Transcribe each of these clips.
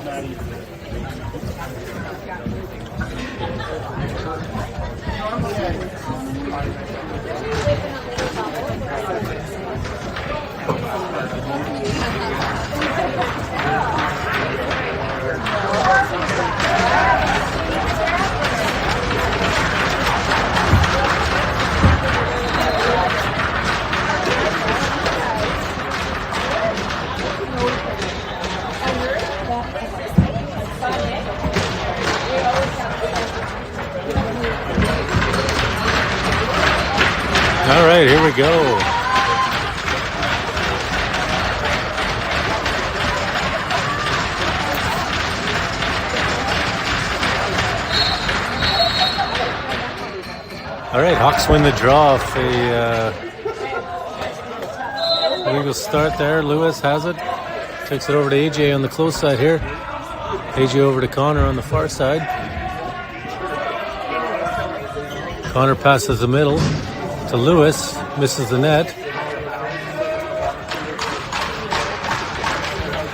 All right, here we go. All right, Hawks win the draw. Legal start there. Lewis has it. Takes it over to AJ on the close side here. AJ over to Connor on the far side. Connor passes the middle to Lewis. Misses the net.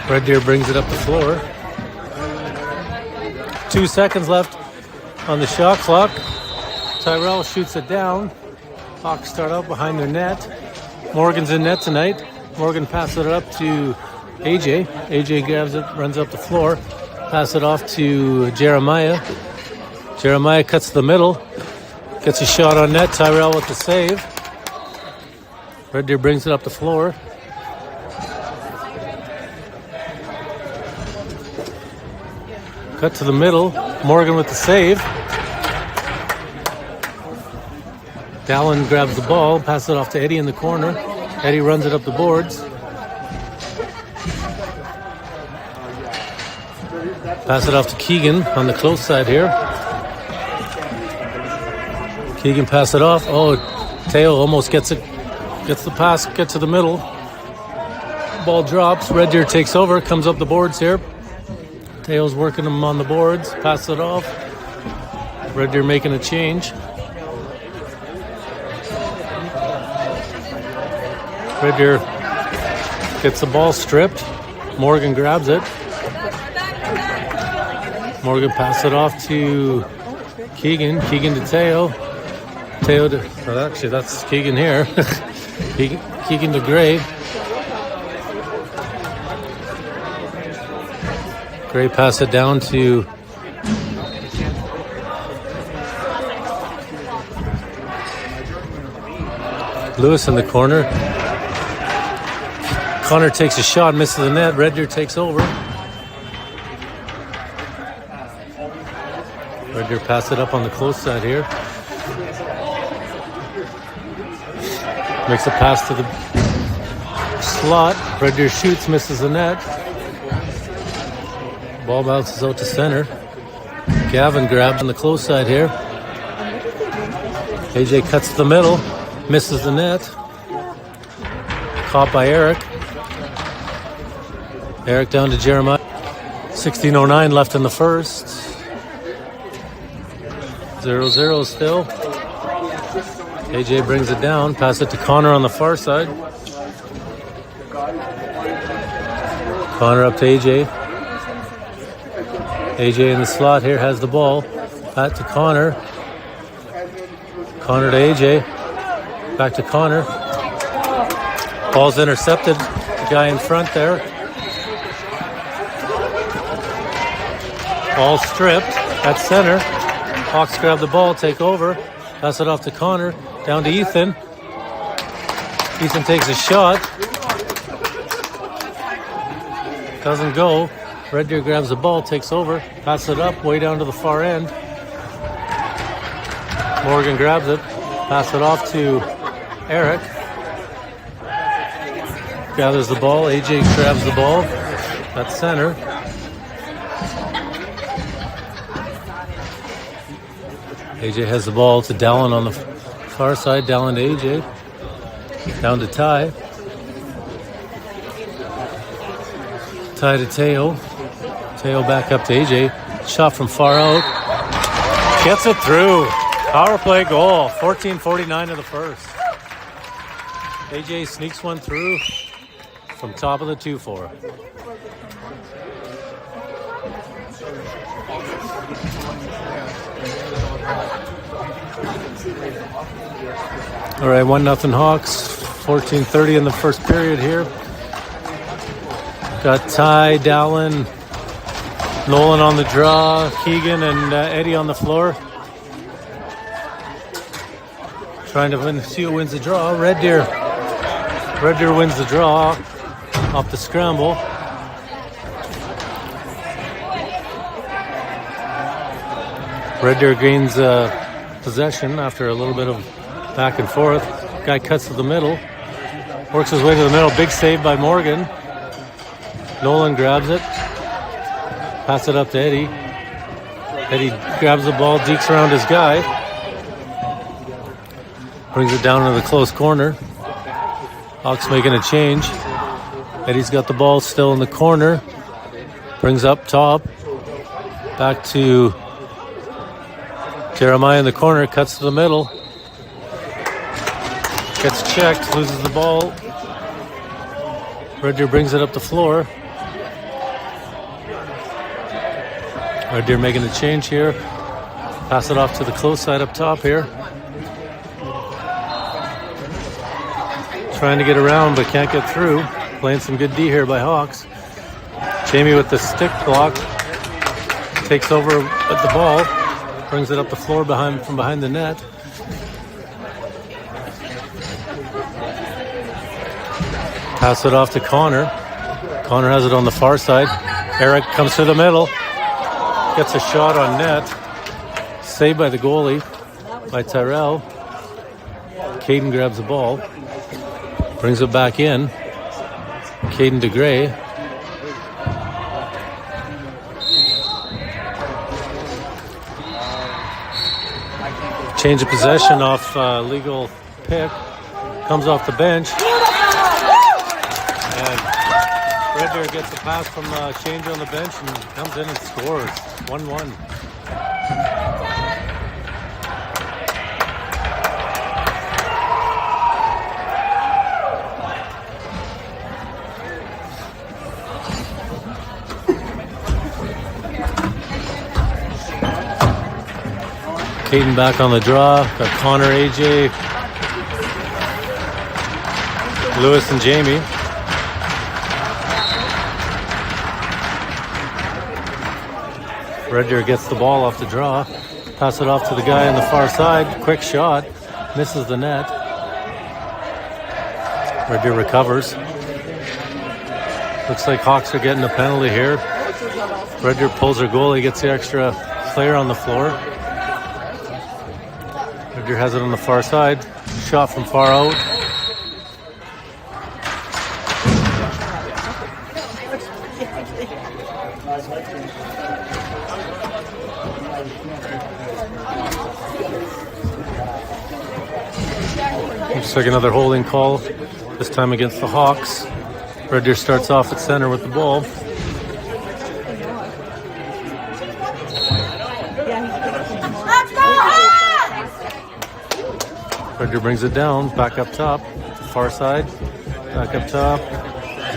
Red Deer brings it up the floor. 2 seconds left on the shot clock. Tyrell shoots it down. Hawks start out behind their net. Morgan's in net tonight. Morgan passes it up to AJ. AJ grabs it, runs up the floor. Pass it off to Jeremiah. Jeremiah cuts to the middle. Gets a shot on net. Tyrell with the save. Red Deer brings it up the floor. Cut to the middle. Morgan with the save. Dallin grabs the ball, passes it off to Eddie in the corner. Eddie runs it up the boards. Pass it off to Keegan on the close side here. Keegan pass it off. Oh, Teo almost gets it. Gets the pass, gets to the middle. Ball drops. Red Deer takes over, comes up the boards here. Teo's working him on the boards. Pass it off. Red Deer making a change. Red Deer gets the ball stripped. Morgan grabs it. Morgan passes it off to Keegan. Keegan to Teo. Teo to... Well, actually, that's Keegan here. Keegan to Gray. Gray pass it down to... Lewis in the corner. Connor takes a shot, misses the net. Red Deer takes over. Red Deer pass it up on the close side here. Makes a pass to the slot. Red Deer shoots, misses the net. Ball bounces out to center. Gavin grabs on the close side here. AJ cuts to the middle, misses the net. Caught by Eric. Eric down to Jeremiah. 16:09 left in the first. 0-0 still. AJ brings it down. Pass it to Connor on the far side. Connor up to AJ. AJ in the slot here has the ball. Back to Connor. Connor to AJ. Back to Connor. Ball's intercepted. The guy in front there. Ball stripped at center. Hawks grab the ball, take over. Pass it off to Connor. Down to Ethan. Ethan takes a shot. Doesn't go. Red Deer grabs the ball, takes over. Pass it up, way down to the far end. Morgan grabs it. Pass it off to Eric. Gathers the ball. AJ grabs the ball. At center. AJ has the ball to Dallin on the far side. Dallin to AJ. Down to Ty. Ty to Teo. Teo back up to AJ. Shot from far out. Gets it through. Power play goal. 14:49 of the first. AJ sneaks one through from top of the 2-4. All right, 1-0 Hawks. 14:30 in the first period here. Got Ty, Dallin, Nolan on the draw, Keegan and Eddie on the floor. Trying to see who wins the draw. Red Deer wins the draw off the scramble. Red Deer gains possession after a little bit of back and forth. Guy cuts to the middle, works his way to the middle. Big save by Morgan. Nolan grabs it, pass it up to Eddie. Eddie grabs the ball, dekes around his guy, brings it down to the close corner. Hawks making a change. Eddie's got the ball still in the corner, brings up top, back to Jeremiah in the corner, cuts to the middle, gets checked, loses the ball. Red Deer brings it up the floor. Red Deer making a change here. Pass it off to the close side up top here. Trying to get around but can't get through. Playing some good D here by Hawks. Jamie with the stick block. Takes over with the ball. Brings it up the floor from behind the net. Pass it off to Connor. Connor has it on the far side. Eric comes to the middle. Gets a shot on net. Saved by the goalie, by Tyrell. Caden grabs the ball. Brings it back in. Caden DeGray. Change of possession off legal pick. Comes off the bench. And Red Deer gets a pass from change on the bench and comes in and scores. 1-1. Caden back on the draw. Got Connor, AJ, Lewis, and Jamie. Red Deer gets the ball off the draw. Pass it off to the guy on the far side. Quick shot. Misses the net. Red Deer recovers. Looks like Hawks are getting a penalty here. Red Deer pulls their goalie, gets the extra player on the floor. Red Deer has it on the far side. Shot from far out. Looks like another holding call, this time against the Hawks. Red Deer starts off at center with the ball. Red Deer brings it down, back up top, far side, back up top,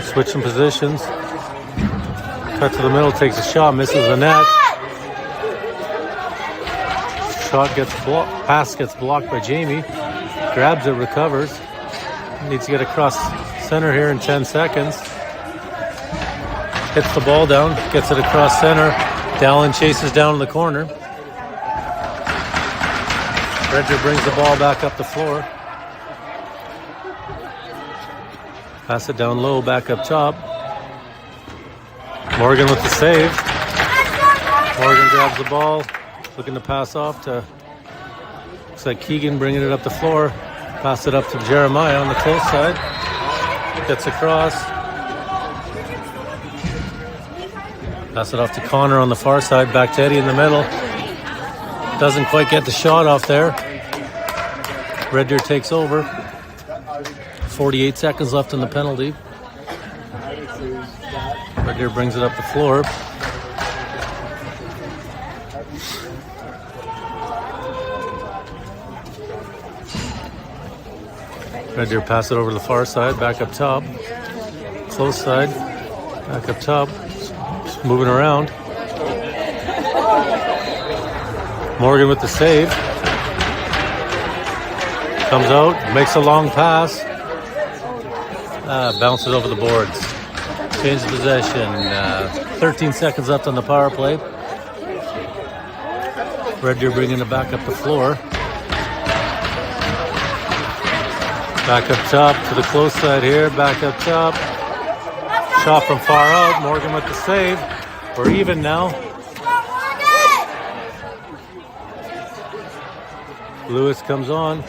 switching positions. Cut to the middle, takes a shot, misses the net. Shot gets blocked, pass gets blocked by Jamie. Grabs it, recovers. Needs to get across center here in 10 seconds. Hits the ball down, gets it across center. Dallin chases down in the corner. Red Deer brings the ball back up the floor. Pass it down low, back up top. Morgan with the save. Morgan grabs the ball, looking to pass off to, looks like Keegan bringing it up the floor. Pass it up to Jeremiah on the close side. Gets across. Pass it off to Connor on the far side, back to Eddie in the middle. Doesn't quite get the shot off there. Red Deer takes over. 48 seconds left in the penalty. Red Deer brings it up the floor. Red Deer pass it over to the far side, back up top. Close side, back up top. Just moving around. Morgan with the save. Comes out, makes a long pass. Bounces over the boards. Change of possession. 13 seconds left on the power play. Red Deer bringing it back up the floor. Back up top to the close side here. Back up top. Shot from far out. Morgan with the save. We're even now. Lewis comes on. Red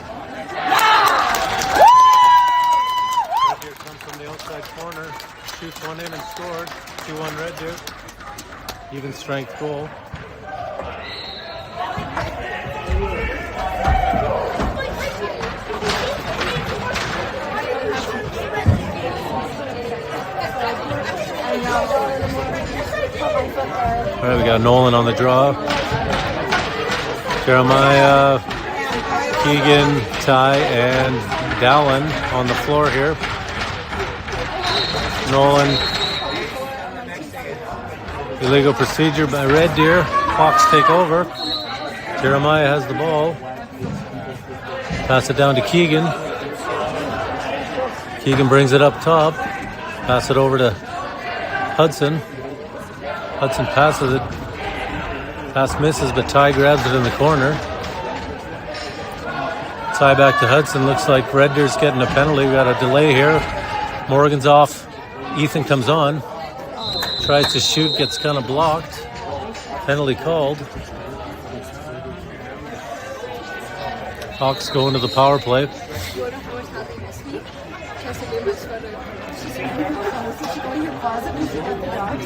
Deer comes from the outside corner. Shoots one in and scored. 2-1 Red Deer. Even strength goal. All right, we got Nolan on the draw. Jeremiah, Keegan, Ty, and Dallin on the floor here. Nolan. Illegal procedure by Red Deer. Hawks take over. Jeremiah has the ball. Pass it down to Keegan. Keegan brings it up top. Pass it over to Hudson. Hudson passes it. Pass misses, but Ty grabs it in the corner. Ty back to Hudson. Looks like Red Deer's getting a penalty. We got a delay here. Morgan's off. Ethan comes on. Tries to shoot, gets kind of blocked. Penalty called. Hawks go into the power play.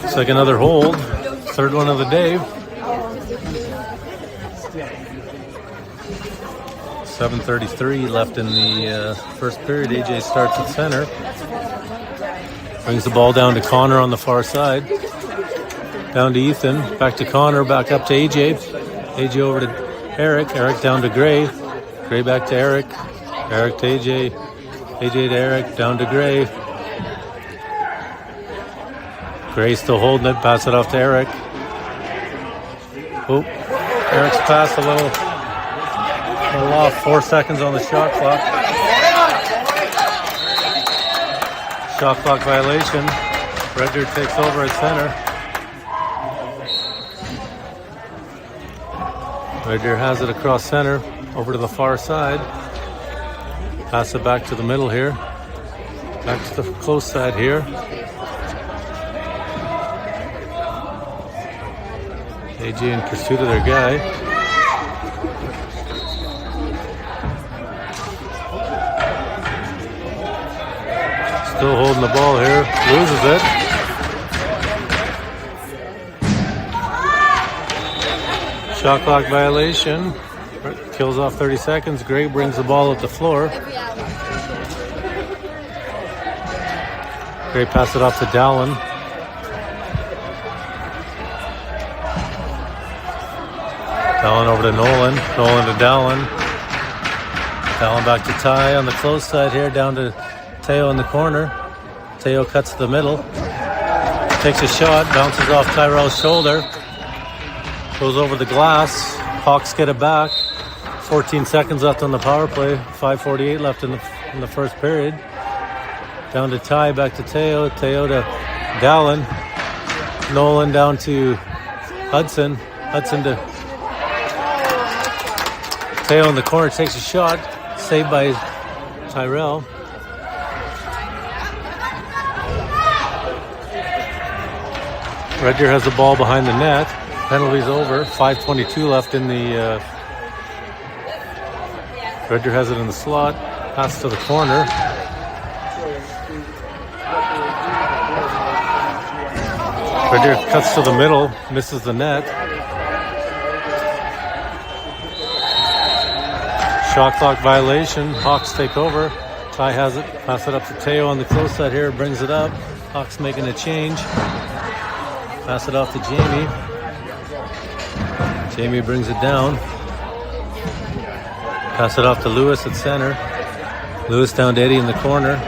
Looks like another hold. Third one of the day. 7:33 left in the first period. AJ starts at center. Brings the ball down to Connor on the far side. Down to Ethan. Back to Connor. Back up to AJ. AJ over to Eric. Eric down to Gray. Gray back to Eric. Eric to AJ. AJ to Eric. Down to Gray. Gray still holding it. Pass it off to Eric. Oh, Eric's pass a little off. 4 seconds on the shot clock. Shot clock violation. Red Deer takes over at center. Red Deer has it across center. Over to the far side. Pass it back to the middle here. Back to the close side here. AJ in pursuit of their guy. Still holding the ball here. Loses it. Shot clock violation. Kills off 30 seconds. Gray brings the ball up the floor. Gray pass it off to Dallin. Dallin over to Nolan. Nolan to Dallin. Dallin back to Ty on the close side here. Down to Teo in the corner. Teo cuts to the middle. Takes a shot. Bounces off Tyrell's shoulder. Goes over the glass. Hawks get it back. 14 seconds left on the power play. 5:48 left in the first period. Down to Ty, back to Teo. Teo to Dallin. Nolan down to Hudson. Hudson to Teo in the corner. Takes a shot. Saved by Tyrell. Red Deer has the ball behind the net. Penalty's over. 5:22 left in the... Red Deer has it in the slot. Pass to the corner. Red Deer cuts to the middle. Misses the net. Shot clock violation. Hawks take over. Ty has it. Pass it up to Teo on the close side here. Brings it up. Hawks making a change. Pass it off to Jamie. Jamie brings it down. Pass it off to Lewis at center. Lewis down to Eddie in the corner.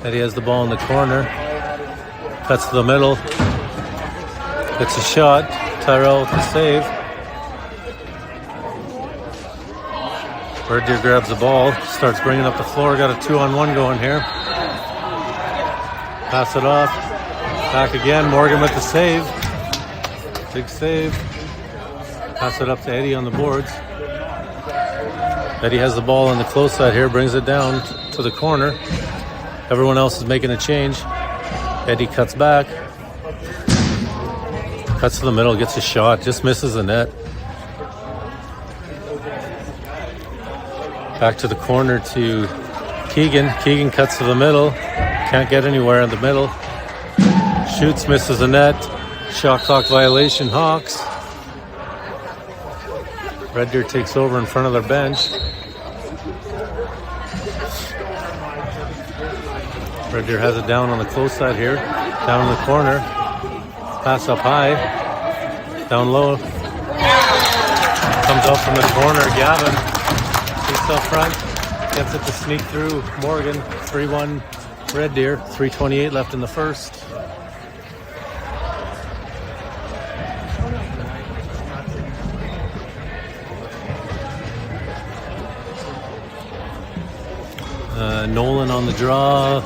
Eddie has the ball in the corner. Cuts to the middle. Gets a shot. Tyrell with the save. Red Deer grabs the ball, starts bringing up the floor. Got a 2-on-1 going here. Pass it off. Back again. Morgan with the save. Big save. Pass it up to Eddie on the boards. Eddie has the ball on the close side here. Brings it down to the corner. Everyone else is making a change. Eddie cuts back. Cuts to the middle. Gets a shot. Just misses the net. Back to the corner to Keegan. Keegan cuts to the middle. Can't get anywhere in the middle. Shoots, misses the net. Shot clock violation, Hawks. Red Deer takes over in front of their bench. Red Deer has it down on the close side here. Down in the corner. Pass up high. Down low. Comes up from the corner, Gavin. Shoots up front. Gets it to sneak through Morgan. 3-1 Red Deer. 3:28 left in the first. Nolan on the draw.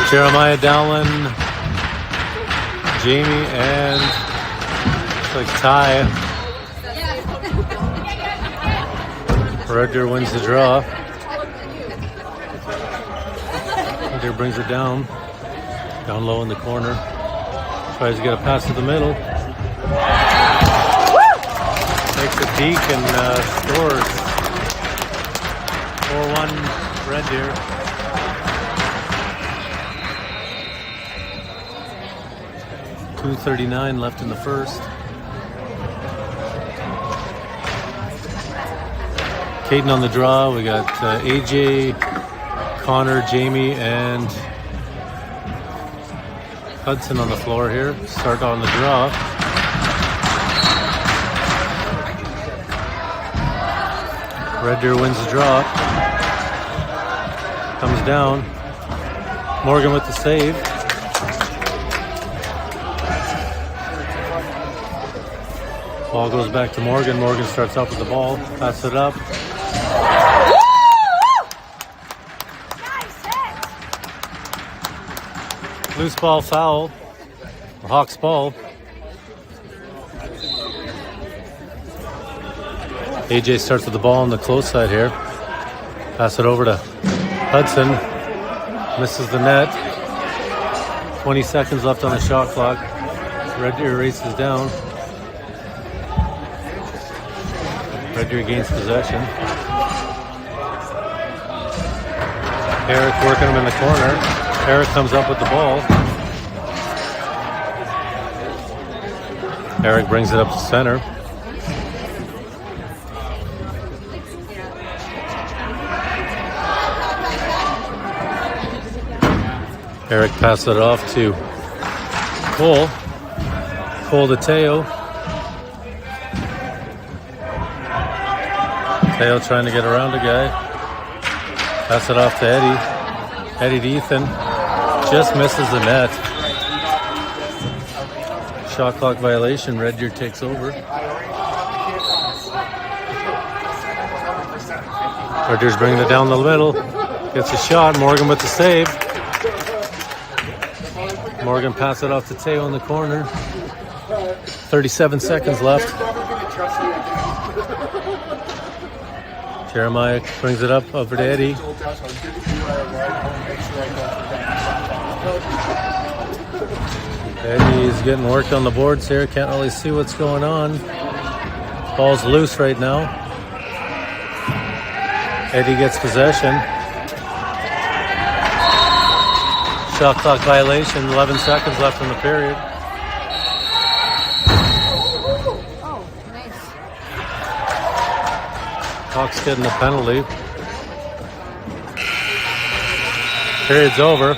Jeremiah Dowling. Jamie and looks like Ty. Red Deer wins the draw. Red Deer brings it down. Down low in the corner. Tries to get a pass to the middle. Makes a peek and scores. 4-1 Red Deer. .239 left in the first. Caden on the draw. We got AJ, Connor, Jamie, and Hudson on the floor here. Start on the draw. Red Deer wins the draw. Comes down. Morgan with the save. Ball goes back to Morgan. Morgan starts off with the ball. Passes it up. Loose ball foul. Hawks ball. AJ starts with the ball on the close side here. Pass it over to Hudson. Misses the net. 20 seconds left on the shot clock. Red Deer races down. Red Deer gains possession. Eric working him in the corner. Eric comes up with the ball. Eric brings it up to center. Eric passes it off to Cole. Cole to Teo. Teo trying to get around a guy. Pass it off to Eddie. Eddie to Ethan. Just misses the net. Shot clock violation. Red Deer takes over. Red Deer's bringing it down the middle. Gets a shot. Morgan with the save. Morgan passes it off to Teo in the corner. 37 seconds left. Jeremiah brings it up over to Eddie. Eddie's getting worked on the boards here. Can't really see what's going on. Ball's loose right now. Eddie gets possession. Shot clock violation. 11 seconds left in the period. Oh, nice. Hawks getting a penalty. Period's over.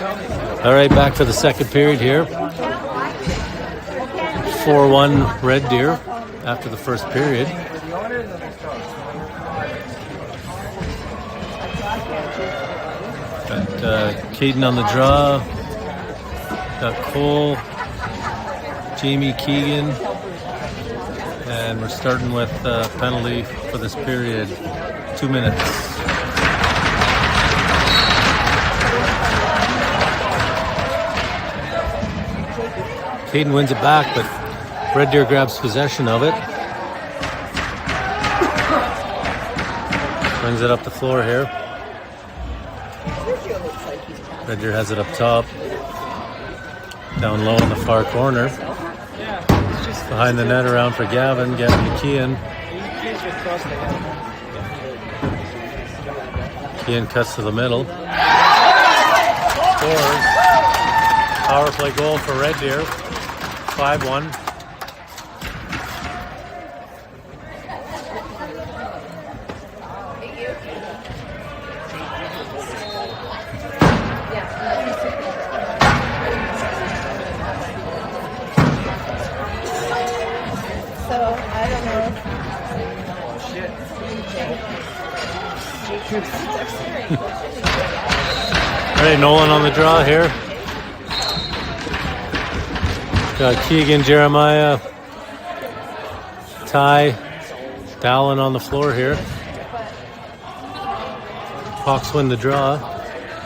All right, back for the second period here. 4-1 Red Deer after the first period. Got Caden on the draw. Got Cole, Jamie, Keegan. And we're starting with penalty for this period. 2 minutes. Caden wins it back, but Red Deer grabs possession of it. Brings it up the floor here. Red Deer has it up top. Down low in the far corner. Behind the net around for Gavin. Gavin McKeon. McKeon cuts to the middle. Scores. Power play goal for Red Deer. 5-1. All right, Nolan on the draw here. Got Keegan, Jeremiah, Ty, Dallin on the floor here. Hawks win the draw.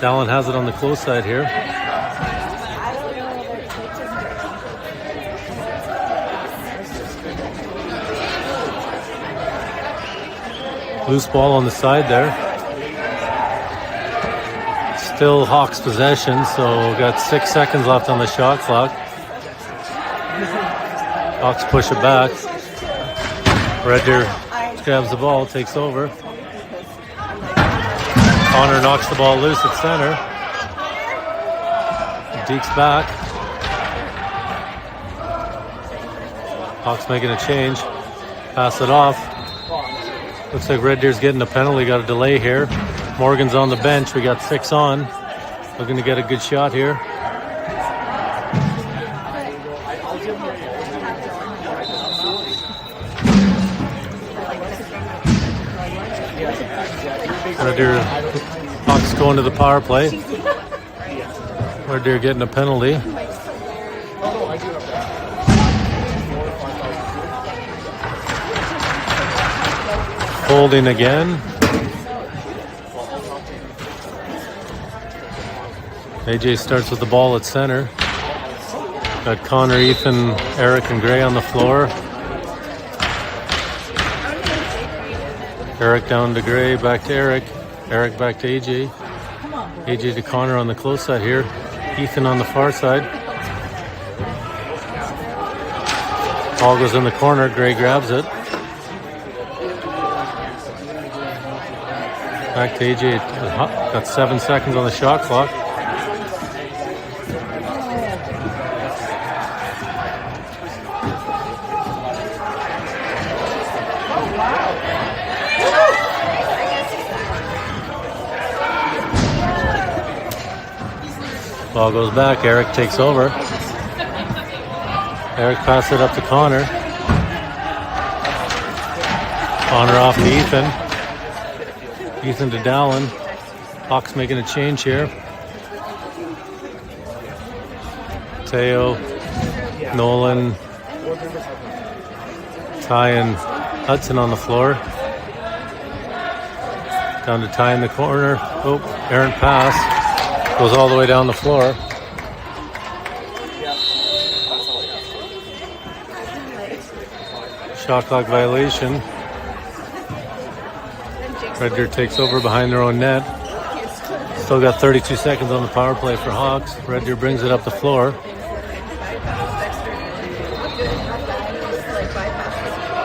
Dallin has it on the close side here. Loose ball on the side there. Still Hawks possession, so we've got 6 seconds left on the shot clock. Hawks push it back. Red Deer grabs the ball, takes over. Connor knocks the ball loose at center. Deeks back. Hawks making a change. Pass it off. Looks like Red Deer's getting a penalty. Got a delay here. Morgan's on the bench. We got 6 on. Looking to get a good shot here. Red Deer Hawks going to the power play. Red Deer getting a penalty. Holding again. AJ starts with the ball at center. Got Connor, Ethan, Eric, and Gray on the floor. Eric down to Gray, back to Eric. Eric back to AJ. AJ to Connor on the close side here. Ethan on the far side. Ball goes in the corner. Gray grabs it. Back to AJ. Got 7 seconds on the shot clock. Ball goes back. Eric takes over. Eric passes it up to Connor. Connor off to Ethan. Ethan to Dallin. Hawks making a change here. Teo, Nolan, Ty and Hudson on the floor. Down to Ty in the corner. Oh, errant pass. Goes all the way down the floor. Shot clock violation. Red Deer takes over behind their own net. Still got 32 seconds on the power play for Hawks. Red Deer brings it up the floor.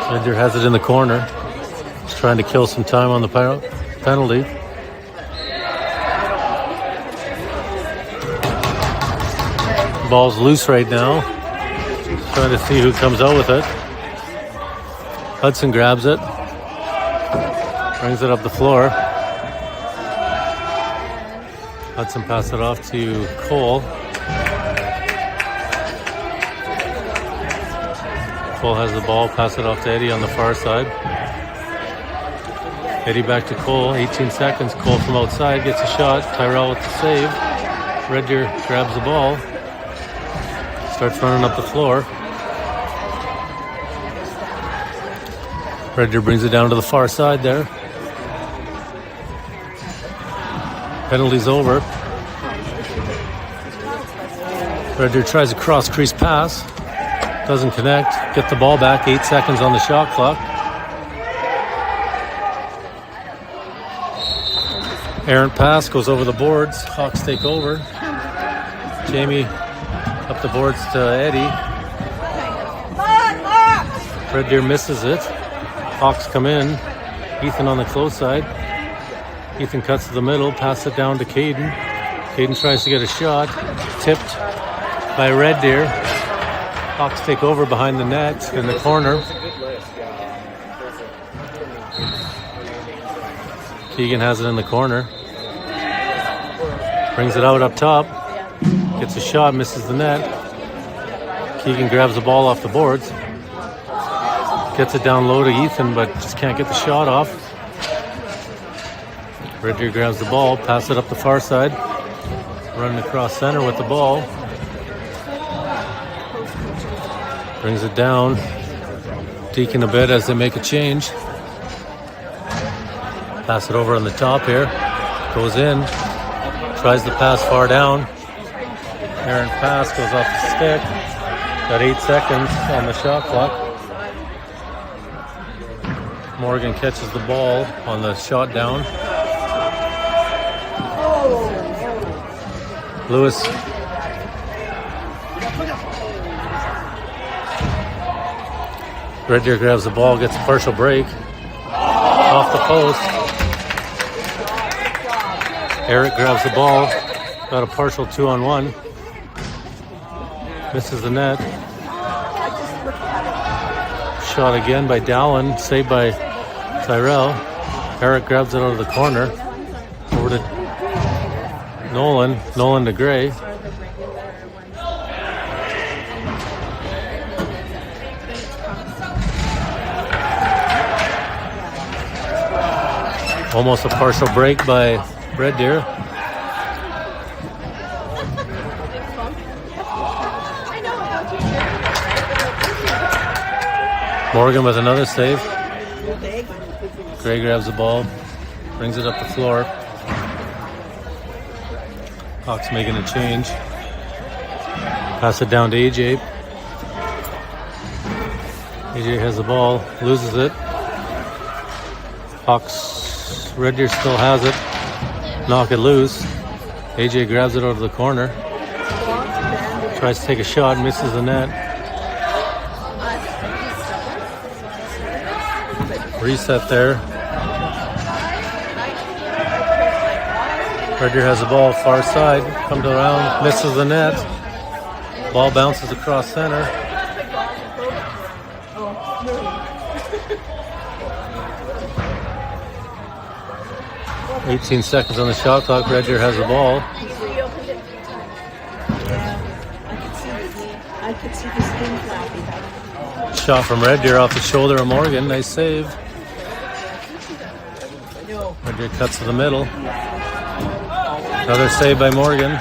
Red Deer has it in the corner. Just trying to kill some time on the penalty. Ball's loose right now. Trying to see who comes out with it. Hudson grabs it. Brings it up the floor. Hudson pass it off to Cole. Cole has the ball, pass it off to Eddie on the far side. Eddie back to Cole, 18 seconds. Cole from outside gets a shot. Tyrell with the save. Red Deer grabs the ball. Starts running up the floor. Red Deer brings it down to the far side there. Penalty's over. Red Deer tries a cross crease pass. Doesn't connect. Get the ball back. 8 seconds on the shot clock. Errant pass goes over the boards. Hawks take over. Jamie up the boards to Eddie. Red Deer misses it. Hawks come in. Ethan on the close side. Ethan cuts to the middle. Pass it down to Caden. Caden tries to get a shot. Tipped by Red Deer. Hawks take over behind the net in the corner. Keegan has it in the corner. Brings it out up top. Gets a shot, misses the net. Keegan grabs the ball off the boards. Gets it down low to Ethan, but just can't get the shot off. Red Deer grabs the ball, pass it up the far side. Running across center with the ball. Brings it down. Deacon a bit as they make a change. Pass it over on the top here. Goes in. Tries to pass far down. Errant pass goes off the stick. Got 8 seconds on the shot clock. Morgan catches the ball on the shot down. Lewis. Red Deer grabs the ball, gets a partial break. Off the post. Eric grabs the ball. Got a partial 2-on-1. Misses the net. Shot again by Dallin. Saved by Tyrell. Eric grabs it out of the corner. Over to Nolan. Nolan to Gray. Almost a partial break by Red Deer. Morgan with another save. Gray grabs the ball, brings it up the floor. Hawks making a change. Pass it down to AJ. AJ has the ball, loses it. Hawks, Red Deer still has it. Knock it loose. AJ grabs it out of the corner. Tries to take a shot, misses the net. Reset there. Red Deer has the ball far side. Comes around, misses the net. Ball bounces across center. "18 seconds on the shot clock. Red Deer has the ball. Shot from Red Deer off the shoulder of Morgan. Nice save. Red Deer cuts to the middle. Another save by Morgan.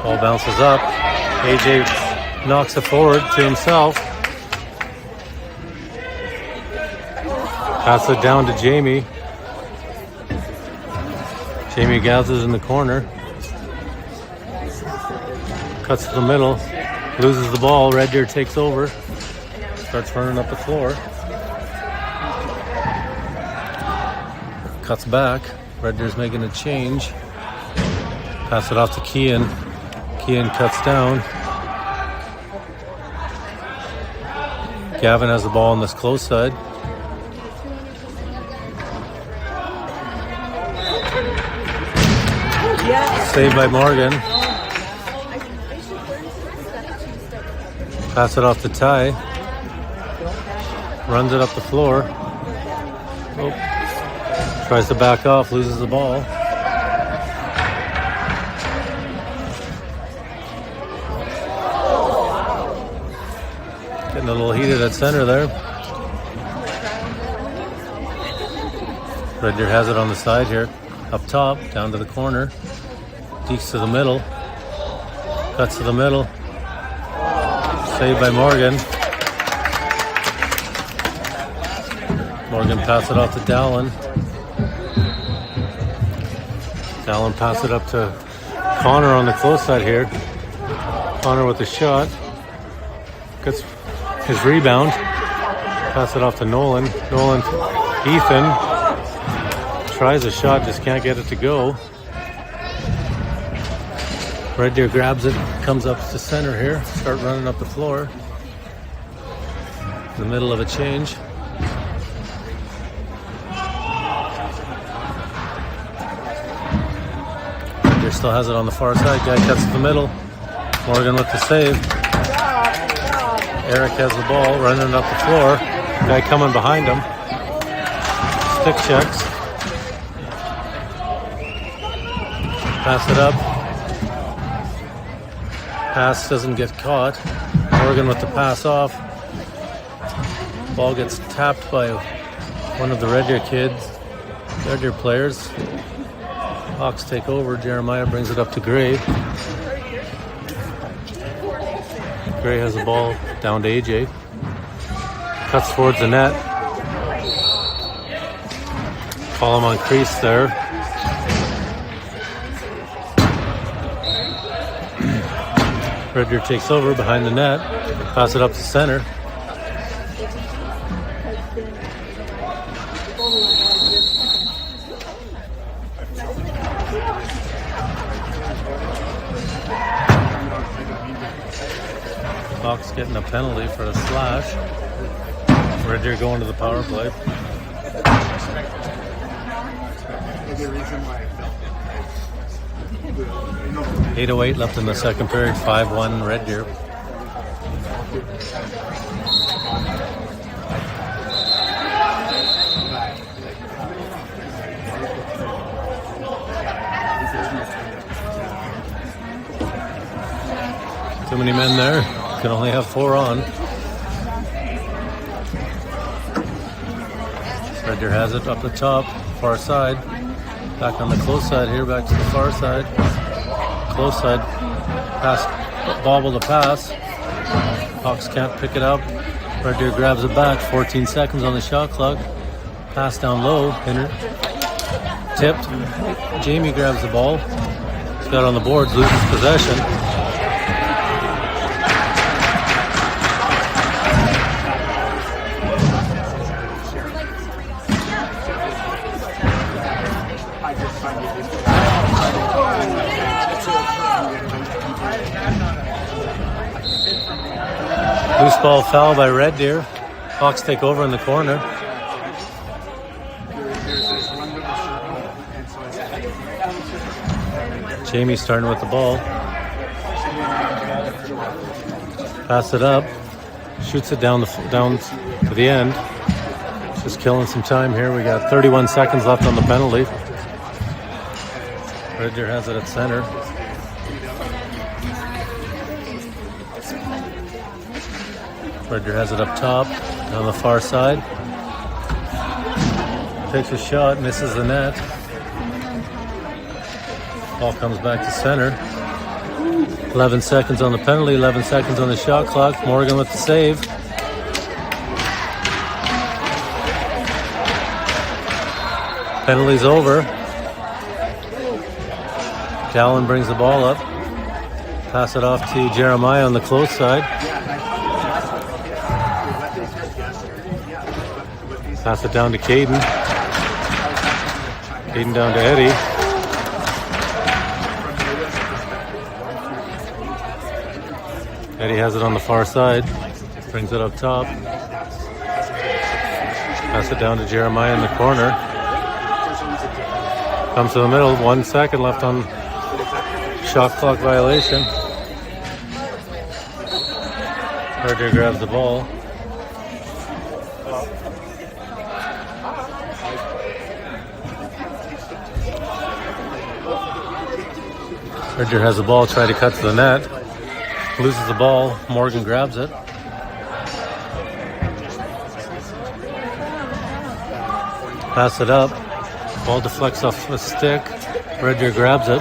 Ball bounces up. AJ knocks it forward to himself. Pass it down to Jamie. Jamie gathers in the corner. Cuts to the middle. Loses the ball. Red Deer takes over. Starts running up the floor. Cuts back. Red Deer's making a change. Pass it off to Kean. Kean cuts down. Gavin has the ball on this close side. Saved by Morgan. Pass it off to Ty. Runs it up the floor. Oh. Tries to back off, loses the ball. Getting a little heated at center there. Red Deer has it on the side here. Up top, down to the corner. Dekes to the middle. Cuts to the middle. Saved by Morgan. Morgan passes it off to Dallin. Dallin passes it up to Connor on the close side here. Connor with the shot. Gets his rebound. Pass it off to Nolan. Nolan to Ethan. Tries a shot, just can't get it to go. Red Deer grabs it, comes up to center here. Start running up the floor. In the middle of a change. Red Deer still has it on the far side. Guy cuts to the middle. Morgan with the save. Eric has the ball, running up the floor. Guy coming behind him. Stick checks. Pass it up. Pass doesn't get caught. Morgan with the pass off. Ball gets tapped by one of the Red Deer kids, Red Deer players. Hawks take over. Jeremiah brings it up to Gray. Gray has the ball down to AJ. Cuts towards the net. Call him on crease there. Red Deer takes over behind the net. Pass it up to center. Hawks getting a penalty for a slash. Red Deer going to the power play. 8:08 left in the second period. 5-1 Red Deer. Too many men there. Can only have 4 on. Red Deer has it up the top, far side. Back on the close side here, back to the far side. Close side, pass, bobble to pass. Hawks can't pick it up. Red Deer grabs it back. 14 seconds on the shot clock. Pass down low. Tipped. Jamie grabs the ball. He's got it on the boards, loses possession. Loose ball foul by Red Deer. Hawks take over in the corner. Jamie starting with the ball. Pass it up. Shoots it down to the end. Just killing some time here. We got 31 seconds left on the penalty. Red Deer has it at center. Red Deer has it up top, on the far side. Takes a shot, misses the net. Ball comes back to center. 11 seconds on the penalty, 11 seconds on the shot clock. Morgan with the save. Penalty's over. Dallin brings the ball up. Pass it off to Jeremiah on the close side. Pass it down to Caden. Caden down to Eddie. Eddie has it on the far side. Brings it up top. Pass it down to Jeremiah in the corner. Comes to the middle. 1 second left on shot clock violation. Red Deer grabs the ball. Red Deer has the ball, try to cut to the net. Loses the ball, Morgan grabs it. Pass it up. Ball deflects off the stick. Red Deer grabs it.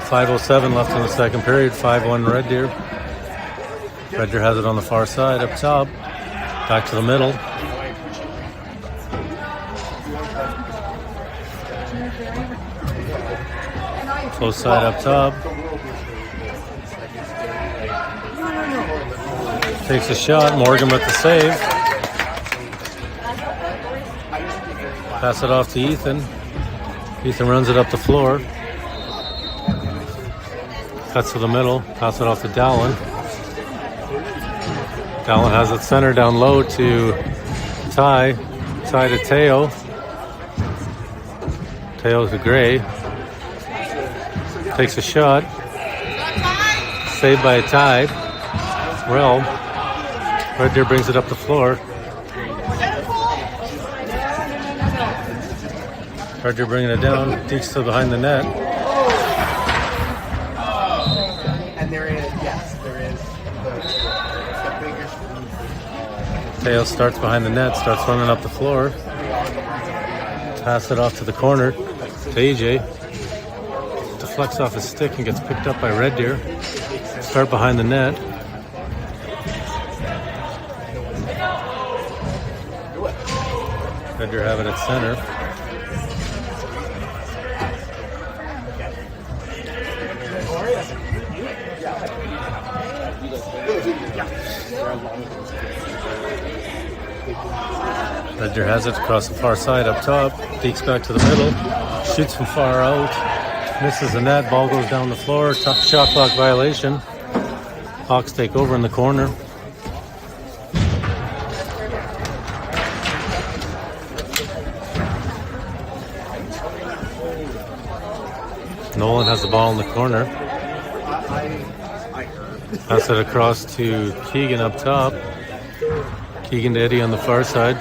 5:07 left in the second period. 5-1 Red Deer. Red Deer has it on the far side up top. Back to the middle. Close side up top. Takes a shot. Morgan with the save. Pass it off to Ethan. Ethan runs it up the floor. Cuts to the middle. Pass it off to Dallin. Dallin has it center down low to Ty. Ty to Teo. Teo to Gray. Takes a shot. Saved by Ty. Well, Red Deer brings it up the floor. Red Deer bringing it down. Deeks to behind the net. And there is, yes, there is the biggest. Teo starts behind the net, starts running up the floor. Pass it off to the corner to AJ. Deflects off his stick and gets picked up by Red Deer. Start behind the net. Red Deer have it at center. Red Deer has it across the far side up top. Deeks back to the middle. Shoots from far out. Misses the net. Ball goes down the floor. Shot clock violation. Hawks take over in the corner. Nolan has the ball in the corner. Pass it across to Keegan up top. Keegan to Eddie on the far side.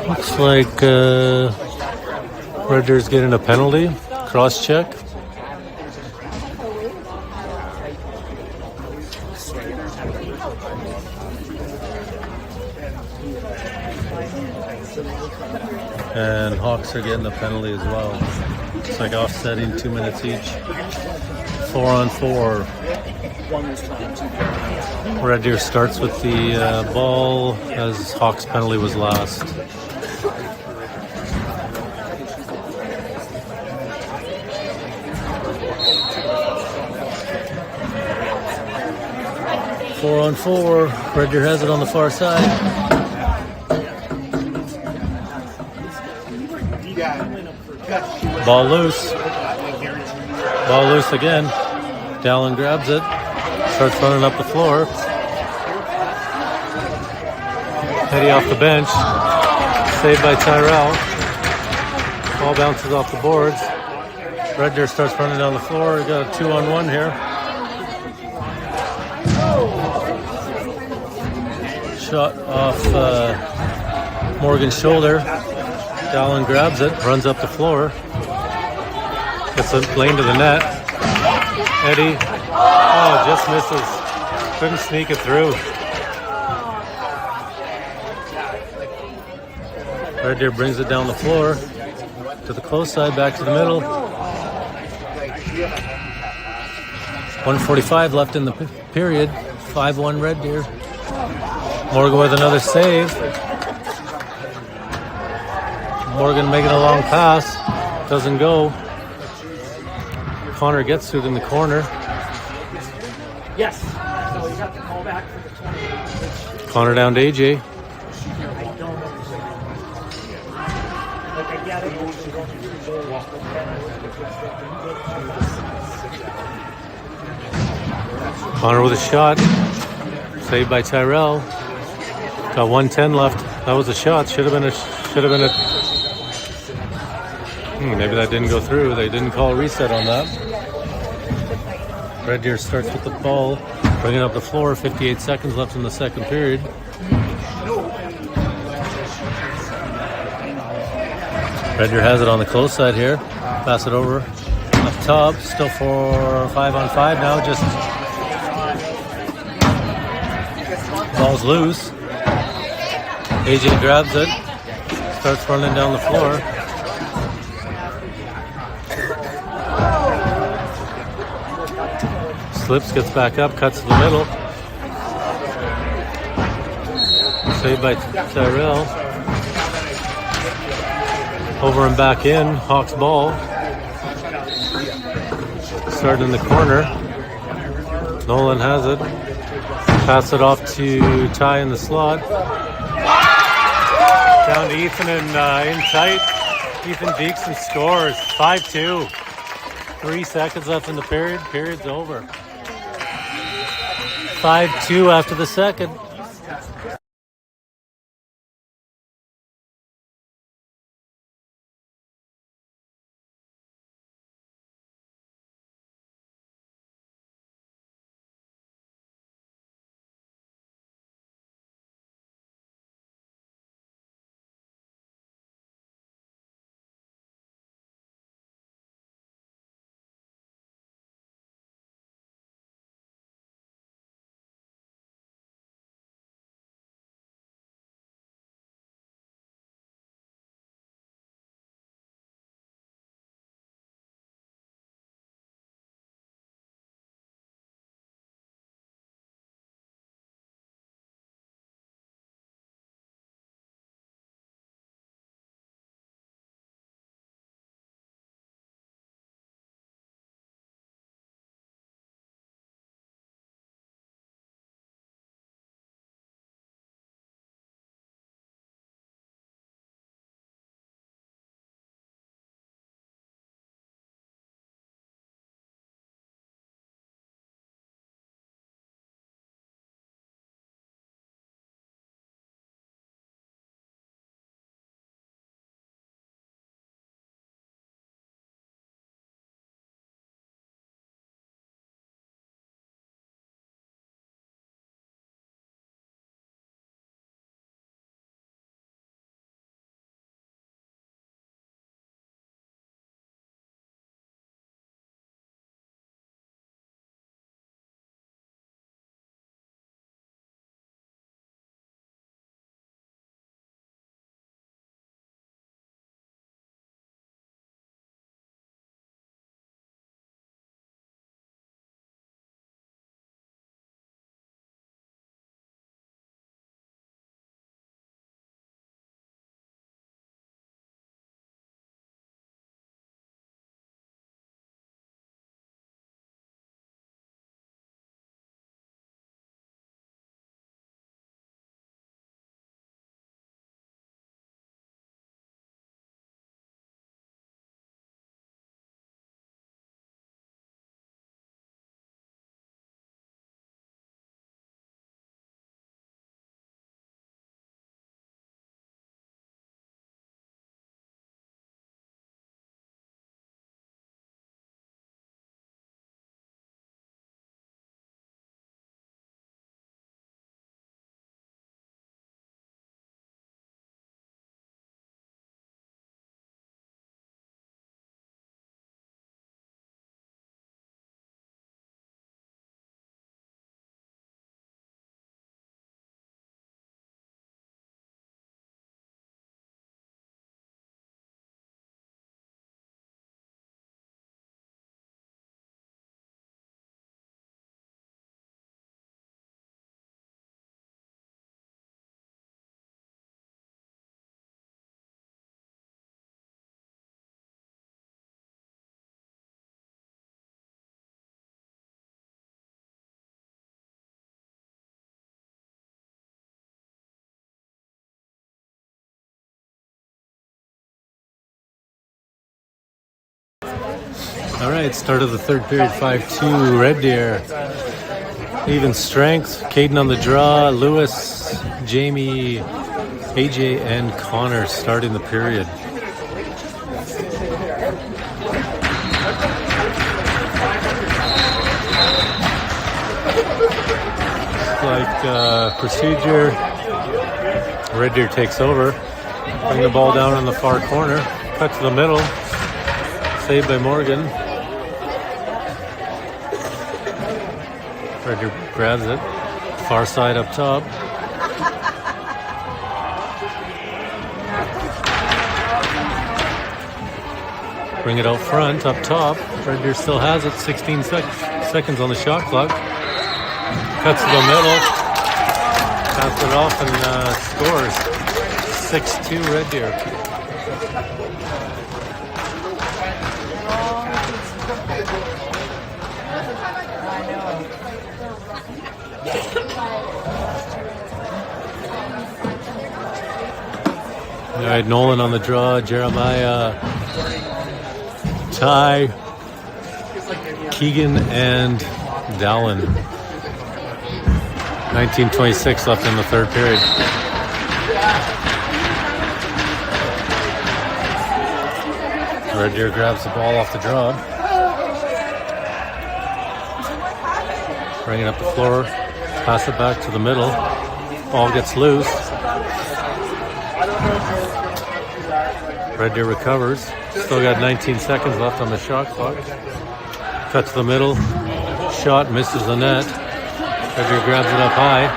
Looks like Red Deer's getting a penalty. Cross check. And Hawks are getting a penalty as well. It's like offsetting 2 minutes each. 4-on-4. Red Deer starts with the ball as Hawks' penalty was last. Four on four. Red Deer has it on the far side. Ball loose. Ball loose again. Dallin grabs it. Starts running up the floor. Eddie off the bench. Saved by Tyrell. Ball bounces off the boards. Red Deer starts running down the floor. We got a 2-on-1 here. Shot off Morgan's shoulder. Dallin grabs it, runs up the floor. Gets a lane to the net. Eddie, just misses. Couldn't sneak it through. Red Deer brings it down the floor to the close side, back to the middle. 1:45 left in the period. 5-1 Red Deer. Morgan with another save. Morgan making a long pass. Doesn't go. Connor gets to it in the corner. Yes. So you got the call back for the 20. Connor down to AJ. Connor with a shot. Saved by Tyrell. Got 110 left. That was a shot. Should have been a. Maybe that didn't go through. They didn't call a reset on that. Red Deer starts with the ball, bringing up the floor. 58 seconds left in the second period. Red Deer has it on the close side here. Pass it over up top. Still for 5-on-5 now. Just ball's loose. AJ grabs it. Starts running down the floor. Slips, gets back up, cuts to the middle. Saved by Tyrell. Over and back in. Hawks ball. Starting in the corner. Nolan has it. Pass it off to Ty in the slot. Down to Ethan and in tight. Ethan Beekson scores. 5-2. 3 seconds left in the period. Period's over. 5-2 after the second. All right, start of the third period, 5-2, Red Deer. Even strength. Caden on the draw. Lewis, Jamie, AJ, and Connor starting the period. Like procedure. Red Deer takes over. Bring the ball down on the far corner. Cut to the middle. Saved by Morgan. Red Deer grabs it. Far side up top. Bring it out front, up top. Red Deer still has it. 16 seconds on the shot clock. Cuts to the middle. Passes it off and scores. 6-2 Red Deer. All right, Nolan on the draw. Jeremiah, Ty, Keegan, and Dallin. 19:26 left in the third period. Red Deer grabs the ball off the draw. Bring it up the floor. Pass it back to the middle. Ball gets loose. Red Deer recovers. Still got 19 seconds left on the shot clock. Cut to the middle. Shot misses the net. Red Deer grabs it up high.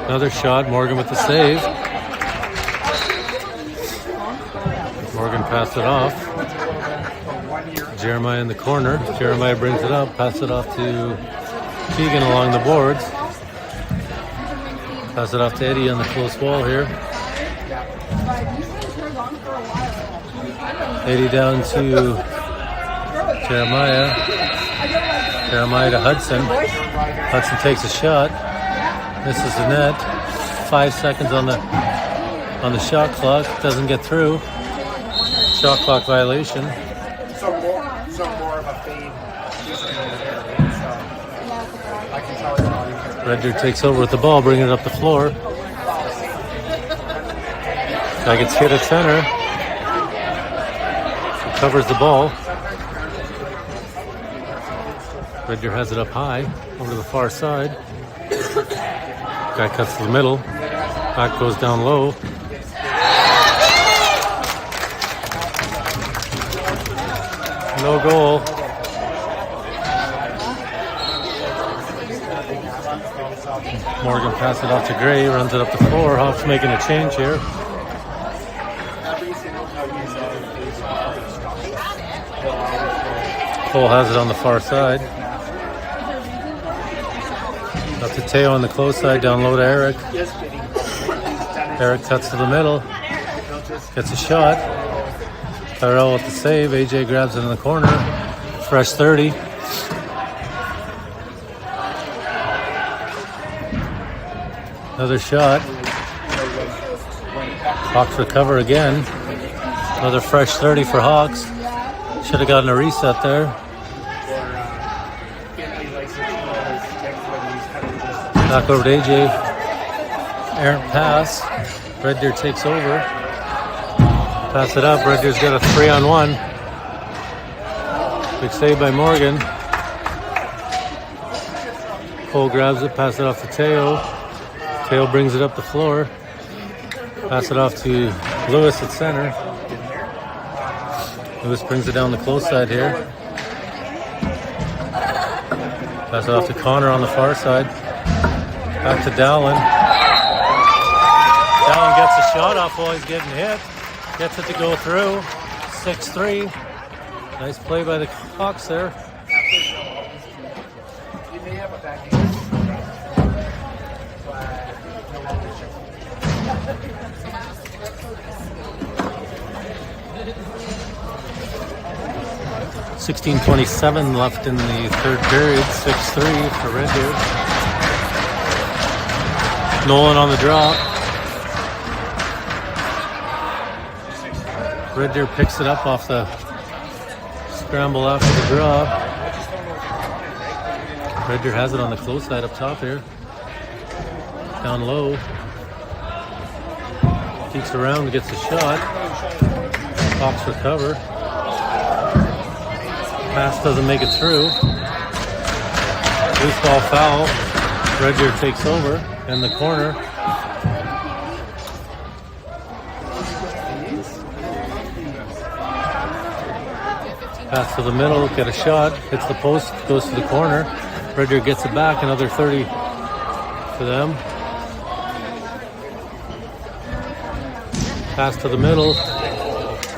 Another shot. Morgan with the save. Morgan passed it off. Jeremiah in the corner. Jeremiah brings it up. Pass it off to Keegan along the boards. Pass it off to Eddie on the close wall here. Eddie down to Jeremiah. Jeremiah to Hudson. Hudson takes a shot. Misses the net. 5 seconds on the shot clock. Doesn't get through. Shot clock violation. So more of a fade. Red Deer takes over with the ball, bringing it up the floor. Guy gets hit at center. Covers the ball. Red Deer has it up high, over to the far side. Guy cuts to the middle. Back goes down low. No goal. Morgan passes it off to Gray, runs it up the floor. Hawks making a change here. Cole has it on the far side. Up to Teo on the close side, down low to Eric. Eric cuts to the middle. Gets a shot. Tyrell with the save. AJ grabs it in the corner. Fresh 30. Another shot. Hawks recover again. Another fresh 30 for Hawks. Should have gotten a reset there. Back over to AJ. Errant pass. Red Deer takes over. Pass it up. Red Deer's got a 3-on-1. Big save by Morgan. Cole grabs it. Pass it off to Teo. Teo brings it up the floor. Pass it off to Lewis at center. Lewis brings it down the close side here. Pass it off to Connor on the far side. Back to Dallin. Dallin gets a shot off while he's getting hit. Gets it to go through. 6-3. Nice play by the Hawks there. 16:27 left in the third period. 6-3 for Red Deer. Nolan on the draw. Red Deer picks it up off the scramble after the draw. Red Deer has it on the close side up top here. Down low. Peeks around and gets a shot. Hawks recover. Pass doesn't make it through. Loose ball foul. Red Deer takes over in the corner. Pass to the middle, get a shot, hits the post, goes to the corner. Red Deer gets it back, another 30 for them. Pass to the middle,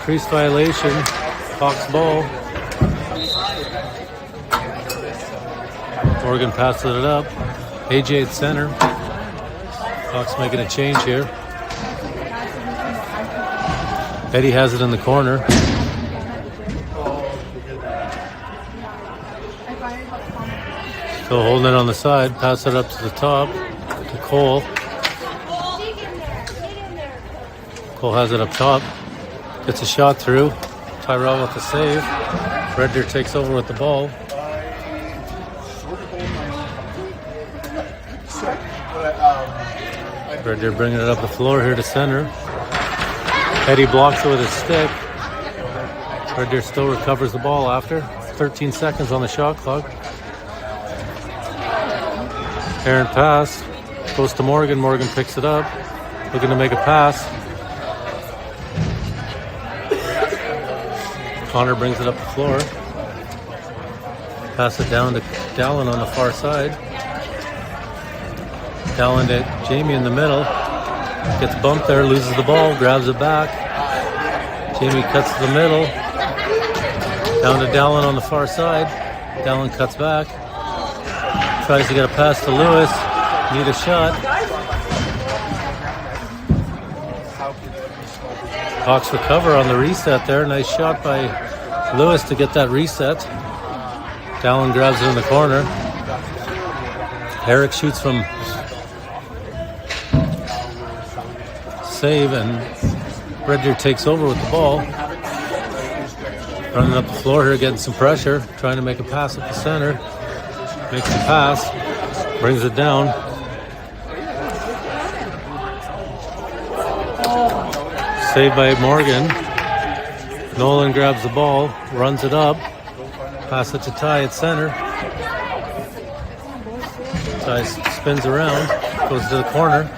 crease violation, Hawks ball. Morgan passes it up. AJ at center. Hawks making a change here. Eddie has it in the corner. Still holding it on the side. Pass it up to the top to Cole. Cole has it up top. Gets a shot through. Tyrell with the save. Red Deer takes over with the ball. Red Deer bringing it up the floor here to center. Eddie blocks it with his stick. Red Deer still recovers the ball after 13 seconds on the shot clock. Errant pass goes to Morgan. Morgan picks it up, looking to make a pass. Connor brings it up the floor. Pass it down to Dallin on the far side. Dallin to Jamie in the middle. Gets bumped there, loses the ball, grabs it back. Jamie cuts to the middle. Down to Dallin on the far side. Dallin cuts back. Tries to get a pass to Lewis. Need a shot. Hawks recover on the reset there. Nice shot by Lewis to get that reset. Dallin grabs it in the corner. Eric shoots from save, and Red Deer takes over with the ball. Running up the floor here, getting some pressure. Trying to make a pass at the center. Makes the pass. Brings it down. Saved by Morgan. Nolan grabs the ball, runs it up. Pass it to Ty at center. Ty spins around, goes to the corner.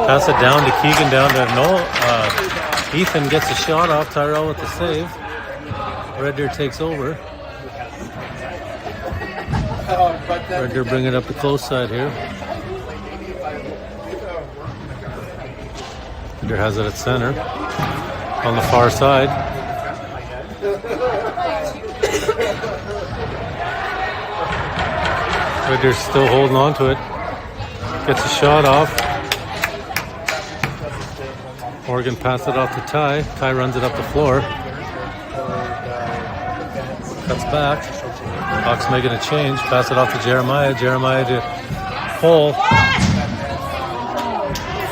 Pass it down to Keegan, down to Noel. Ethan gets a shot off. Tyrell with the save. Red Deer takes over. Red Deer bring it up the close side here. Red Deer has it at center. On the far side. Red Deer's still holding on to it. Gets a shot off. Morgan passes it off to Ty. Ty runs it up the floor. Cuts back. Hawks making a change. Pass it off to Jeremiah. Jeremiah to Cole.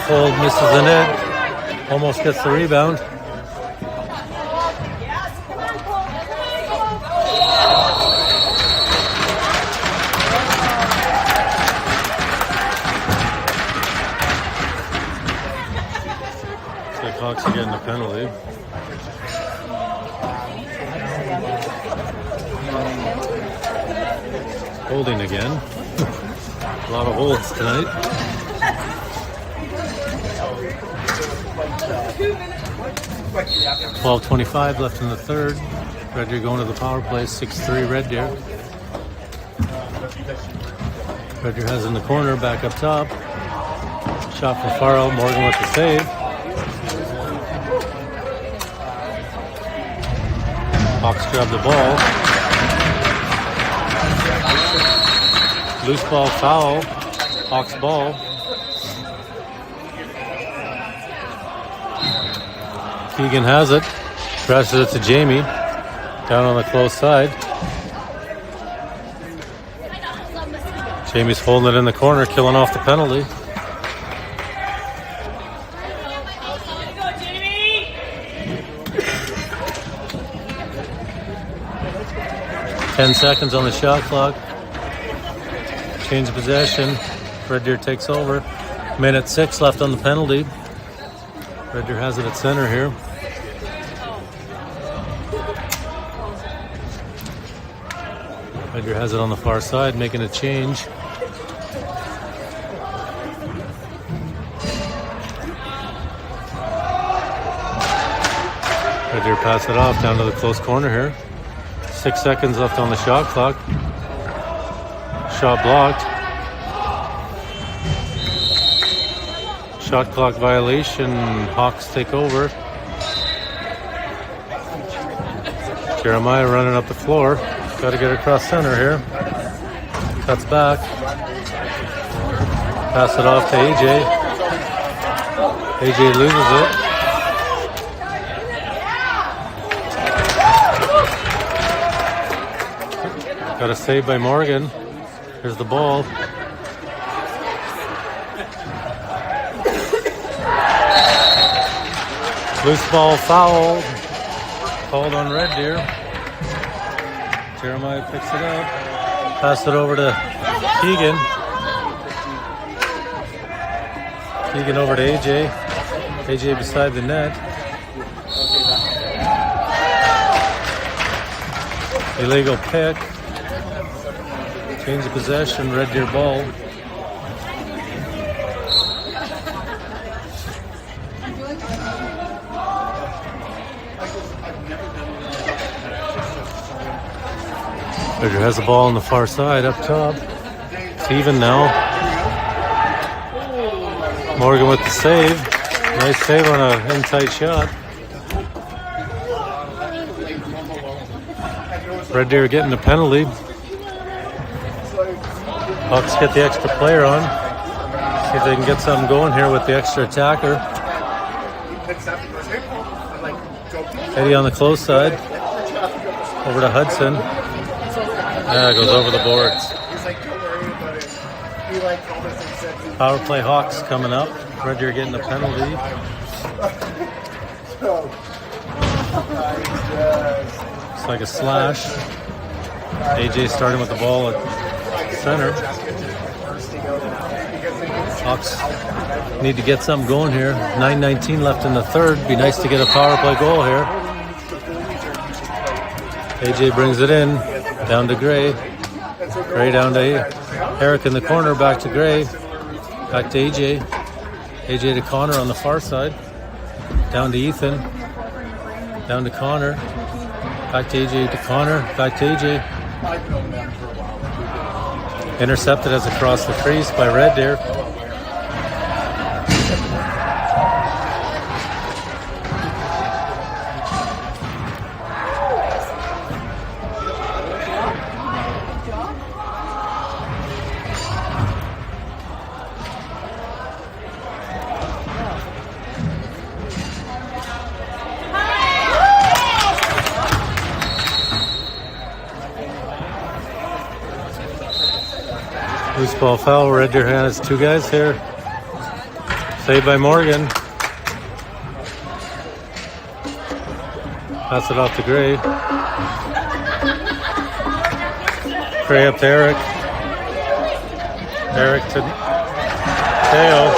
Cole misses the net. Almost gets the rebound. Hawks are getting a penalty. Holding again. A lot of holds tonight. .12:25 left in the third. Red Deer going to the power play. 6-3 Red Deer. Red Deer has in the corner, back up top. Shot from Farrell. Morgan with the save. Hawks grab the ball. Loose ball foul. Hawks ball. Keegan has it. Presses it to Jamie. Down on the close side. Jamie's holding it in the corner, killing off the penalty. 10 seconds on the shot clock. Change of possession. Red Deer takes over. Minute 6 left on the penalty. Red Deer has it at center here. Red Deer has it on the far side, making a change. Red Deer pass it off down to the close corner here. 6 seconds left on the shot clock. Shot blocked. Shot clock violation. Hawks take over. Jeremiah running up the floor. Got to get across center here. Cuts back. Pass it off to AJ. AJ loses it. Got a save by Morgan. Here's the ball. Loose ball foul. Called on Red Deer. Jeremiah picks it up. Pass it over to Keegan. Keegan over to AJ. AJ beside the net. Illegal pick. Change of possession, Red Deer ball. Red Deer has the ball on the far side up top. It's even now. Morgan with the save. Nice save on an in-tight shot. Red Deer getting the penalty. Hawks get the extra player on. See if they can get something going here with the extra attacker. Eddie on the close side. Over to Hudson. Yeah, goes over the boards. Power play Hawks coming up. Red Deer getting the penalty. Looks like a slash. AJ starting with the ball at center. Hawks need to get something going here. 9:19 left in the third. Be nice to get a power play goal here. AJ brings it in. Down to Gray. Gray down to Eric in the corner. Back to Gray. Back to AJ. AJ to Connor on the far side. Down to Ethan. Down to Connor. Back to AJ to Connor. Back to AJ. Intercepted as across the crease by Red Deer. Loose ball foul. Red Deer has two guys here. Saved by Morgan. Pass it off to Gray. Gray up to Eric. Eric to Teo.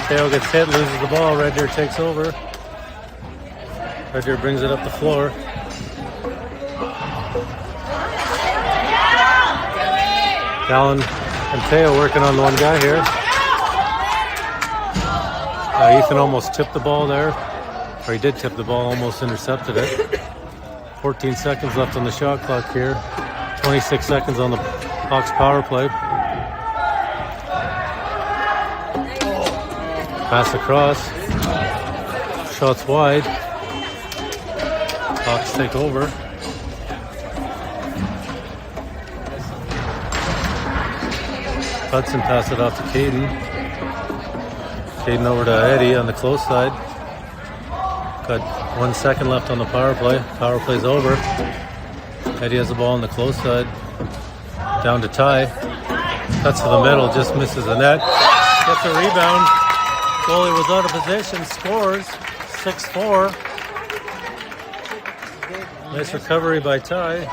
Teo gets hit, loses the ball. Red Deer takes over. Red Deer brings it up the floor. Dallin and Teo working on the one guy here. Ethan almost tipped the ball there. Or he did tip the ball, almost intercepted it. 14 seconds left on the shot clock here. 26 seconds on the Hawks power play. Pass across. Shots wide. Hawks take over. Hudson pass it off to Caden. Caden over to Eddie on the close side. Got 1 second left on the power play. Power play's over. Eddie has the ball on the close side. Down to Ty. Cuts to the middle, just misses the net. Gets a rebound. Goalie was out of position, scores. 6-4. Nice recovery by Ty.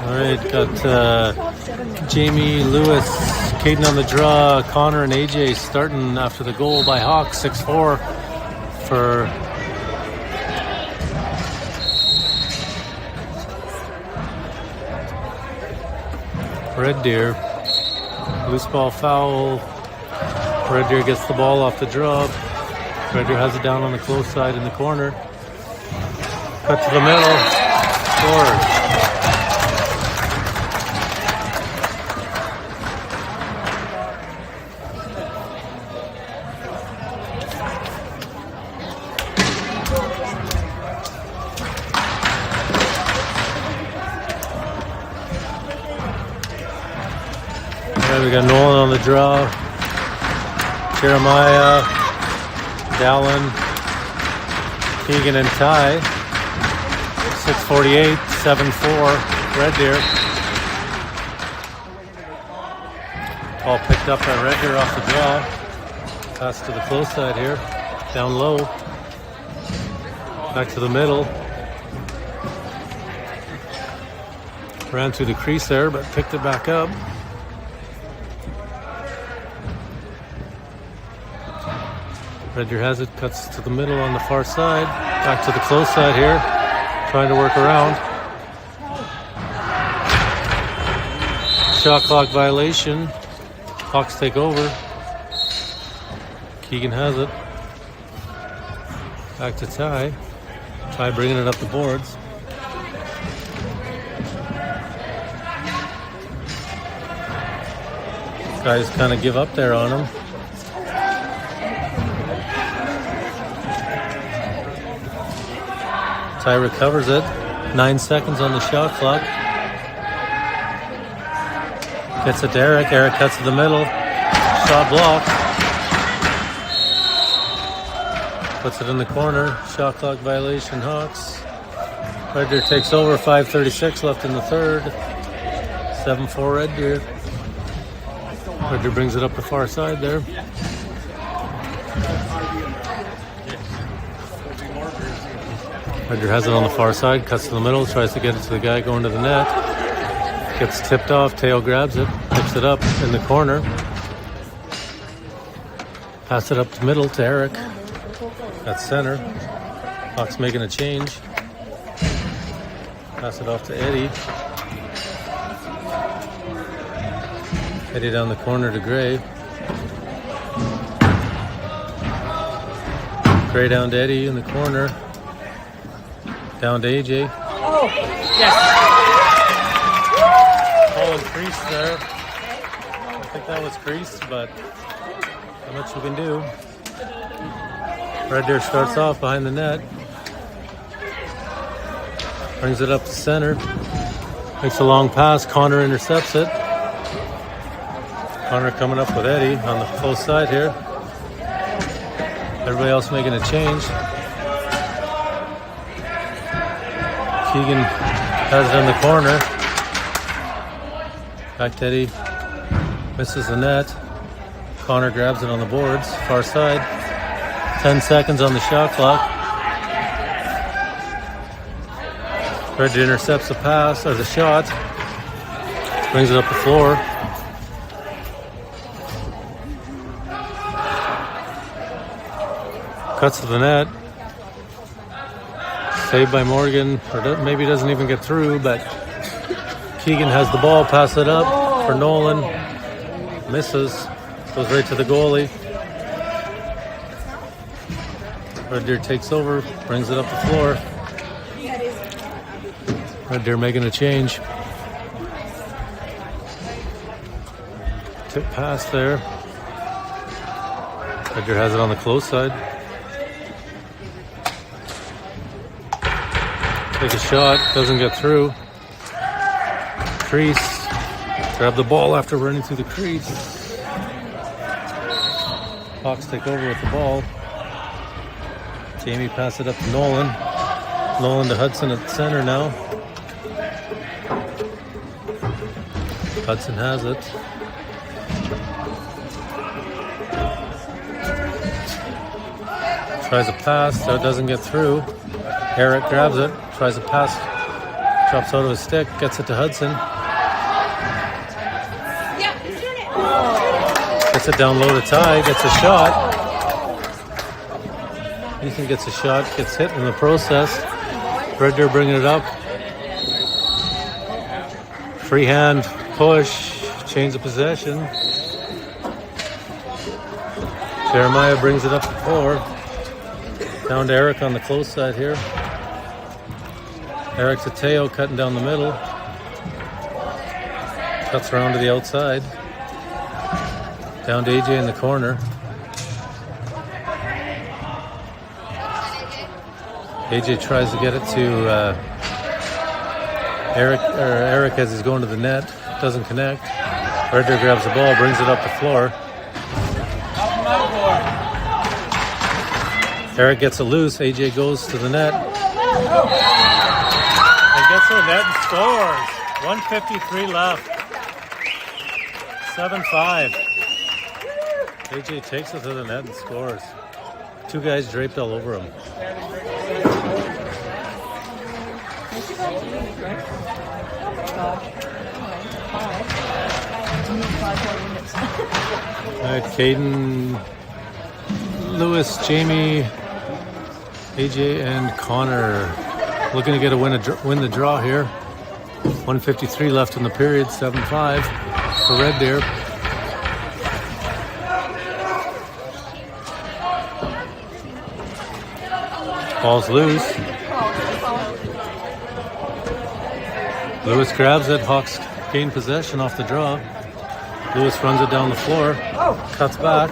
All right, got Jamie, Lewis, Caden on the draw, Connor and AJ starting after the goal by Hawks, 6-4 for Red Deer. Loose ball foul. Red Deer gets the ball off the draw. Red Deer has it down on the close side in the corner. Cut to the middle. Scores. We got Nolan on the draw, Jeremiah, Dallin, Keegan and Ty. 6:48, 7-4, Red Deer. Ball picked up by Red Deer off the draw. Pass to the close side here, down low. Back to the middle. Ran through the crease there, but picked it back up. Red Deer has it, cuts to the middle on the far side. Back to the close side here, trying to work around. Shot clock violation. Hawks take over. Keegan has it. Back to Ty. Ty bringing it up the boards. Guys kind of give up there on him. Ty recovers it. 9 seconds on the shot clock. Gets it to Eric. Eric cuts to the middle. Shot blocked. Puts it in the corner. Shot clock violation, Hawks. Red Deer takes over. 5:36 left in the third. 7-4 Red Deer. Red Deer brings it up the far side there. Red Deer has it on the far side, cuts to the middle, tries to get it to the guy going to the net. Gets tipped off, Teo grabs it, picks it up in the corner. Pass it up the middle to Eric. That's center. Hawks making a change. Pass it off to Eddie. Eddie down the corner to Gray. Gray down to Eddie in the corner. Down to AJ. Oh, yes. Ball in crease there. I think that was creased, but not much you can do. Red Deer starts off behind the net. Brings it up to center. Makes a long pass. Connor intercepts it. Connor coming up with Eddie on the close side here. Everybody else making a change. Keegan has it in the corner. Back to Eddie. Misses the net. Connor grabs it on the boards. Far side. 10 seconds on the shot clock. Red Deer intercepts the pass, or the shot. Brings it up the floor. Cuts to the net. Saved by Morgan, or maybe doesn't even get through, but Keegan has the ball, pass it up for Nolan. Misses, goes right to the goalie. Red Deer takes over, brings it up the floor. Red Deer making a change. Tip pass there. Red Deer has it on the close side. Take a shot, doesn't get through. Crease. Grab the ball after running through the crease. Hawks take over with the ball. Jamie pass it up to Nolan. Nolan to Hudson at the center now. Hudson has it. Tries a pass, so it doesn't get through. Eric grabs it, tries a pass Drops out of his stick, gets it to Hudson. Gets it down low to Ty, gets a shot. Ethan gets a shot, gets hit in the process. Red Deer bringing it up. Free hand push, change of possession. Jeremiah brings it up the floor. Down to Eric on the close side here. Eric to Teo cutting down the middle. Cuts around to the outside. Down to AJ in the corner. AJ tries to get it to Eric as he's going to the net. Doesn't connect. Red Deer grabs the ball, brings it up the floor. Eric gets it loose. AJ goes to the net. And gets to the net and scores. 1:53 left. 7-5. AJ takes it to the net and scores. Two guys draped all over him. All right, Caden, Lewis, Jamie, AJ, and Connor looking to get a win the draw here. 1:53 left in the period. 7-5 for Red Deer. Ball's loose. Lewis grabs it. Hawks gain possession off the draw. Lewis runs it down the floor. Cuts back.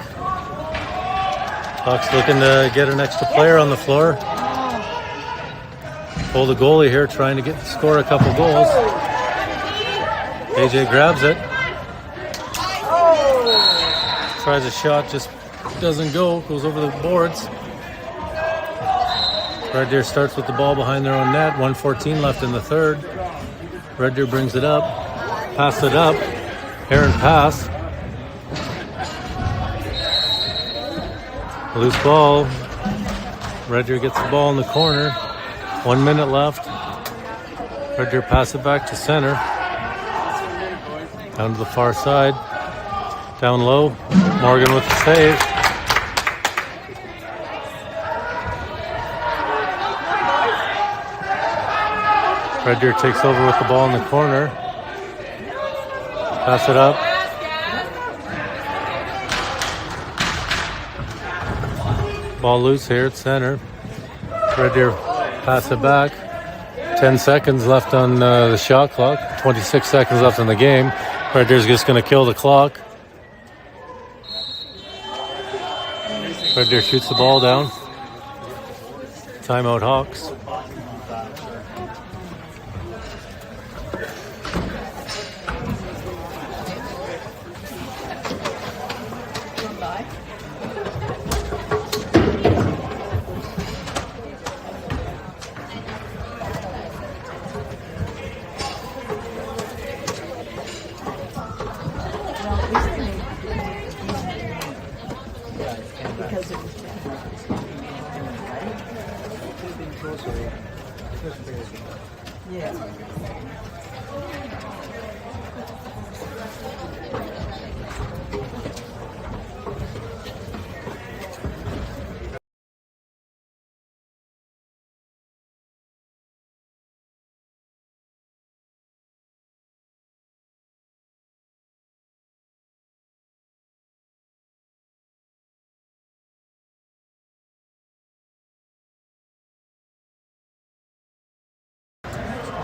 Hawks looking to get an extra player on the floor. Pull the goalie here, trying to score a couple goals. AJ grabs it. Tries a shot, just doesn't go. Goes over the boards. Red Deer starts with the ball behind their own net. 1:14 left in the third. Red Deer brings it up. Pass it up. Aaron pass. Loose ball. Red Deer gets the ball in the corner. 1 minute left. Red Deer pass it back to center. Down to the far side. Down low. Morgan with the save. Red Deer takes over with the ball in the corner. Pass it up. Ball loose here at center. Red Deer pass it back. 10 seconds left on the shot clock. 26 seconds left in the game. Red Deer's just going to kill the clock. Red Deer shoots the ball down. Timeout Hawks.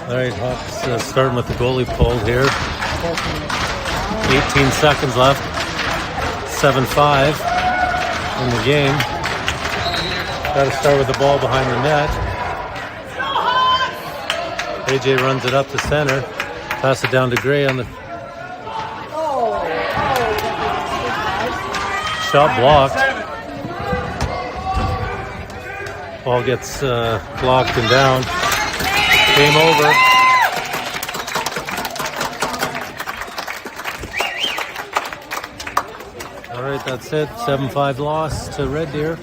All right, Hawks starting with the goalie pulled here. 18 seconds left. 7-5 in the game. Got to start with the ball behind the net. AJ runs it up to center. Pass it down to Gray on the shot blocked. Ball gets blocked and down. Game over. All right, that's it. 7-5 loss to Red Deer.